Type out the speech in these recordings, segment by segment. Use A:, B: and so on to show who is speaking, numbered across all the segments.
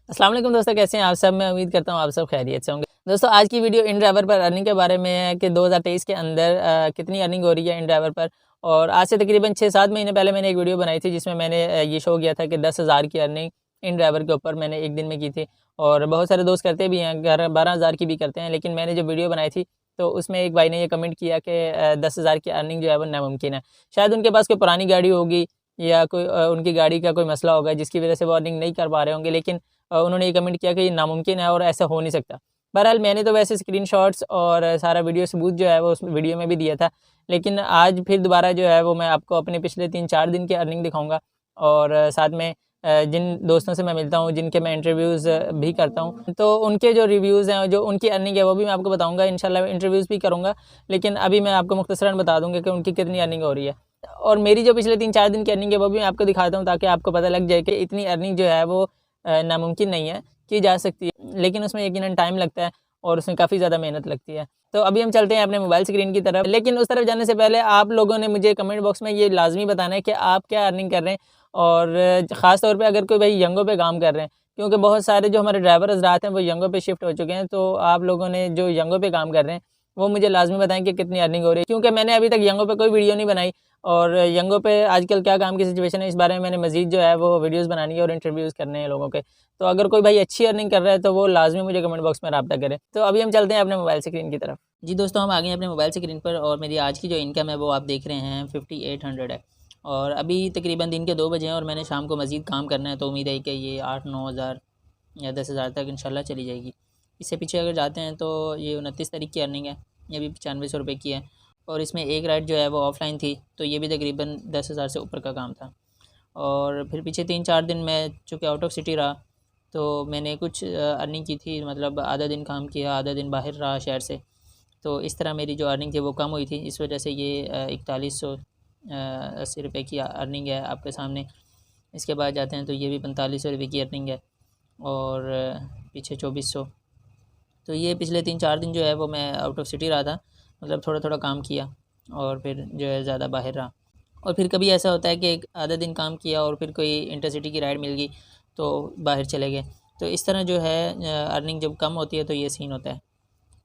A: अस्सलाम वालेकुम दोस्तों, कैसे हैं आप सब। मैं उम्मीद करता हूँ आप सब खैरियत से होंगे। दोस्तों आज की वीडियो इन ड्राइवर पर अर्निंग के बारे में है कि 2023 के अंदर कितनी अर्निंग हो रही है इन ड्राइवर पर। और आज से तकरीबन 6-7 महीने पहले मैंने एक वीडियो बनाई थी जिसमें मैंने ये शो किया था कि 10,000 की अर्निंग इन ड्राइवर के ऊपर मैंने एक दिन में की थी। और बहुत सारे दोस्त करते भी हैं, 12,000 की भी करते हैं। लेकिन मैंने जो वीडियो बनाई थी तो उसमें एक भाई ने ये कमेंट किया कि 10,000 की अर्निंग जो है वो नामुमकिन है। शायद उनके पास कोई पुरानी गाड़ी होगी या कोई उनकी गाड़ी का कोई मसला होगा जिसकी वजह से वो अर्निंग नहीं कर पा रहे होंगे। लेकिन उन्होंने ये कमेंट किया कि ये नामुमकिन है और ऐसा हो नहीं सकता। बहरहाल मैंने तो वैसे स्क्रीनशॉट्स और सारा वीडियो सबूत जो है वो उस वीडियो में भी दिया था। लेकिन आज फिर दोबारा जो है वो मैं आपको अपने पिछले 3-4 दिन की अर्निंग दिखाऊँगा। और साथ में जिन दोस्तों से मैं मिलता हूँ, जिनके मैं इंटरव्यूज़ भी करता हूँ, तो उनके जो रिव्यूज़ हैं, जो उनकी अर्निंग है वो भी मैं आपको बताऊँगा। इंशाल्लाह इंटरव्यूज़ भी करूँगा। लेकिन अभी मैं आपको मुख्तसरन बता दूँगा कि उनकी कितनी अर्निंग हो रही है। और मेरी जो पिछले 3-4 दिन की अर्निंग है वो भी मैं आपको दिखाता हूँ, ताकि आपको पता लग जाए कि इतनी अर्निंग जो है वो नामुमकिन नहीं है, की जा सकती है। लेकिन उसमें यकीनन टाइम लगता है और उसमें काफ़ी ज़्यादा मेहनत लगती है। तो अभी हम चलते हैं अपने मोबाइल स्क्रीन की तरफ। लेकिन उस तरफ जाने से पहले आप लोगों ने मुझे कमेंट बॉक्स में ये लाज़मी बताना है कि आप क्या अर्निंग कर रहे हैं। और ख़ास तौर पे अगर कोई भाई यंगो पे काम कर रहे हैं, क्योंकि बहुत सारे जो हमारे ड्राइवर हज़रात हैं वो यंगो पे शिफ्ट हो चुके हैं। तो आप लोगों ने जो यंगो पे काम कर रहे हैं वो मुझे लाज़मी बताएं कि कितनी अर्निंग हो रही है, क्योंकि मैंने अभी तक यंगो पे कोई वीडियो नहीं बनाई। और यंगो पे आजकल क्या काम की सिचुएशन है, इस बारे में मैंने मज़ीद जो है वो वीडियोज़ बनानी है और इंटरव्यूज़ करने हैं लोगों के। तो अगर कोई भाई अच्छी अर्निंग कर रहा है तो वो लाज़मी मुझे कमेंट बॉक्स में राब्ता करें। तो अभी हम चलते हैं अपने मोबाइल स्क्रीन की तरफ। जी दोस्तों, हम आ गए हैं अपने मोबाइल स्क्रीन पर और मेरी आज की जो इनकम है वो आप देख रहे हैं 5800 है। और अभी तकरीबन दिन के 2 बजे हैं और मैंने शाम को मज़ीद काम करना है। तो उम्मीद है कि ये 8-9 हज़ार या 10,000 तक इंशाल्लाह चली जाएगी। इससे पीछे अगर जाते हैं तो ये 29 तारीख की अर्निंग है, ये भी 9500 रुपये की है। और इसमें एक राइड जो है वो ऑफ़लाइन थी, तो ये भी तकरीबन 10,000 से ऊपर का काम था। और फिर पीछे 3-4 दिन मैं चूँकि आउट ऑफ सिटी रहा, तो मैंने कुछ अर्निंग की थी, मतलब आधा दिन काम किया, आधा दिन बाहर रहा शहर से। तो इस तरह मेरी जो अर्निंग थी वो कम हुई थी, इस वजह से ये 4180 रुपये की अर्निंग है आपके सामने। इसके बाद जाते हैं तो ये भी 4500 रुपये की अर्निंग है। और पीछे 2400। तो ये पिछले 3-4 दिन जो है वो मैं आउट ऑफ सिटी रहा था, मतलब थोड़ा थोड़ा काम किया और फिर जो है ज़्यादा बाहर रहा। और फिर कभी ऐसा होता है कि एक आधा दिन काम किया और फिर कोई इंटरसिटी की राइड मिल गई तो बाहर चले गए। तो इस तरह जो है अर्निंग जब कम होती है तो ये सीन होता है।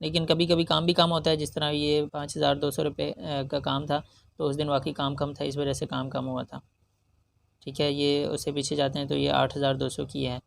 A: लेकिन कभी कभी काम भी कम होता है, जिस तरह ये 5200 रुपये का काम था, तो उस दिन वाकई काम कम था, इस वजह से काम कम हुआ था। ठीक है, ये उससे पीछे जाते हैं तो ये 8200 की है।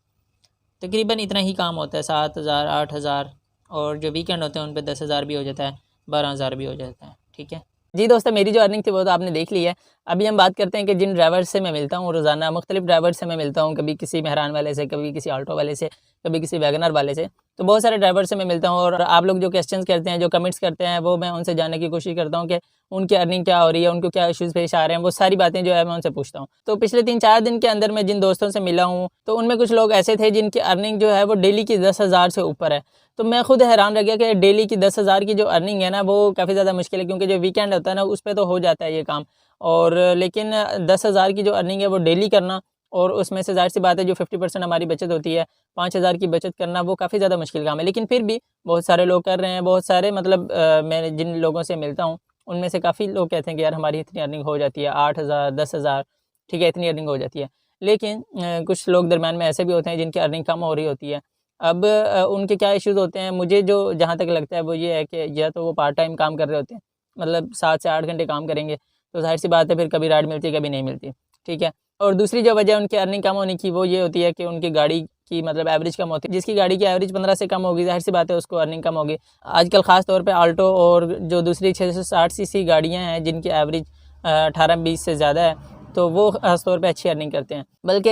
A: तकरीबन इतना ही काम होता है, 7,000 8,000। और जो वीकेंड होते हैं उन पे 10,000 भी हो जाता है, 12,000 भी हो जाता है। ठीक है जी दोस्तों, मेरी जो अर्निंग थी वो तो आपने देख ली है। अभी हम बात करते हैं कि जिन ड्राइवर से मैं मिलता हूँ रोज़ाना, मुख्तलिफ ड्राइवर से मैं मिलता हूँ, कभी किसी मेहरान वाले से, कभी किसी आल्टो वाले से, कभी किसी वैगनर वाले से। तो बहुत सारे ड्राइवर से मैं मिलता हूँ और आप लोग जो क्वेश्चंस करते हैं, जो कमेंट्स करते हैं, वो मैं उनसे जानने की कोशिश करता हूँ कि उनकी अर्निंग क्या हो रही है, उनको क्या इश्यूज़ पेश आ रहे हैं, वो सारी बातें जो है मैं उनसे पूछता हूँ। तो पिछले 3-4 दिन के अंदर मैं जिन दोस्तों से मिला हूँ तो उनमें कुछ लोग ऐसे थे जिनकी अर्निंग जो है वो डेली की 10,000 से ऊपर है। तो मैं खुद हैरान रह गया कि डेली की 10,000 की जो अर्निंग है ना वो काफ़ी ज़्यादा मुश्किल है, क्योंकि जो वीकेंड होता है ना उस पे तो हो जाता है ये काम। और लेकिन 10,000 की जो अर्निंग है वो डेली करना, और उसमें से ज़ाहिर सी बात है जो 50% हमारी बचत होती है, 5,000 की बचत करना, वो काफ़ी ज़्यादा मुश्किल काम है। लेकिन फिर भी बहुत सारे लोग कर रहे हैं, बहुत सारे मतलब मैं जिन लोगों से मिलता हूँ उनमें से काफ़ी लोग कहते हैं कि यार हमारी इतनी अर्निंग हो जाती है, 8,000 10,000, ठीक है, इतनी अर्निंग हो जाती है। लेकिन कुछ लोग दरम्यान में ऐसे भी होते हैं जिनकी अर्निंग कम हो रही होती है। अब उनके क्या इश्यूज़ होते हैं, मुझे जो जहाँ तक लगता है वो ये है कि या तो वो पार्ट टाइम काम कर रहे होते हैं, मतलब 7 से 8 घंटे काम करेंगे, तो ज़ाहिर-सी बात है फिर कभी राइड मिलती है, कभी नहीं मिलती, ठीक है। और दूसरी जो वजह उनकी अर्निंग कम होने की वो ये होती है कि उनकी गाड़ी की मतलब एवरेज कम होती है। जिसकी गाड़ी की एवरेज 15 से कम होगी, ज़ाहिर-सी बात है उसको अर्निंग कम होगी। आजकल ख़ास तौर पे आल्टो और जो दूसरी 660 सीसी गाड़ियाँ हैं जिनकी एवरेज 18-20 से ज़्यादा है, तो वो ख़ास तौर पे अच्छी अर्निंग करते हैं। बल्कि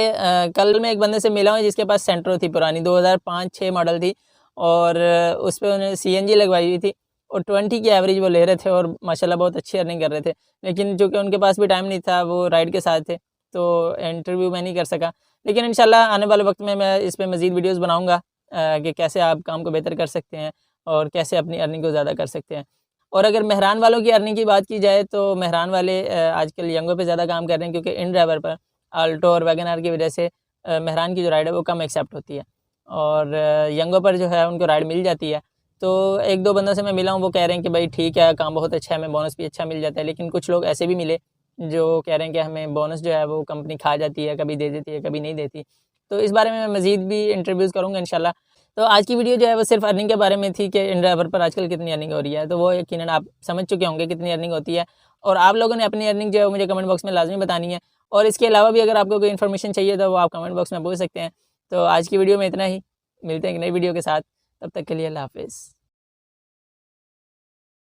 A: कल मैं एक बंदे से मिला हूँ जिसके पास सेंट्रो थी, पुरानी 2005-6 मॉडल थी, और उस पे उन्होंने सीएनजी लगवाई हुई थी और 20 की एवरेज वो ले रहे थे और माशाल्लाह बहुत अच्छी अर्निंग कर रहे थे। लेकिन चूँकि उनके पास भी टाइम नहीं था, वो राइड के साथ थे, तो इंटरव्यू मैं नहीं कर सका। लेकिन इंशाल्लाह आने वाले वक्त में मैं इस पे मज़ीद वीडियोज़ बनाऊँगा कि कैसे आप काम को बेहतर कर सकते हैं और कैसे अपनी अर्निंग को ज़्यादा कर सकते हैं। और अगर मेहरान वालों की अर्निंग की बात की जाए तो मेहरान वाले आजकल यंगो पे ज़्यादा काम कर रहे हैं, क्योंकि इन ड्राइवर पर आल्टो और वैगन आर की वजह से मेहरान की जो राइड है वो कम एक्सेप्ट होती है, और यंगो पर जो है उनको राइड मिल जाती है। तो 1-2 बंदों से मैं मिला हूँ, वो कह रहे हैं कि भाई ठीक है, काम बहुत अच्छा है, हमें बोनस भी अच्छा मिल जाता है। लेकिन कुछ लोग ऐसे भी मिले जो कह रहे हैं कि हमें बोनस जो है वो कंपनी खा जाती है, कभी दे देती है, कभी नहीं देती। तो इस बारे में मैं मज़ीद भी इंटरव्यूज़ करूँगा इंशाल्लाह। तो आज की वीडियो जो है वो सिर्फ अर्निंग के बारे में थी कि इन ड्राइवर पर आजकल कितनी अर्निंग हो रही है, तो वो यकीनन आप समझ चुके होंगे कितनी अर्निंग होती है। और आप लोगों ने अपनी अर्निंग जो है मुझे कमेंट बॉक्स में लाजमी बतानी है। और इसके अलावा भी अगर आपको कोई इन्फॉर्मेशन चाहिए तो वो आप कमेंट बॉक्स में पूछ सकते हैं। तो आज की वीडियो में इतना ही, मिलते हैं एक नई वीडियो के साथ, तब तक के लिए अल्लाह हाफ़िज़।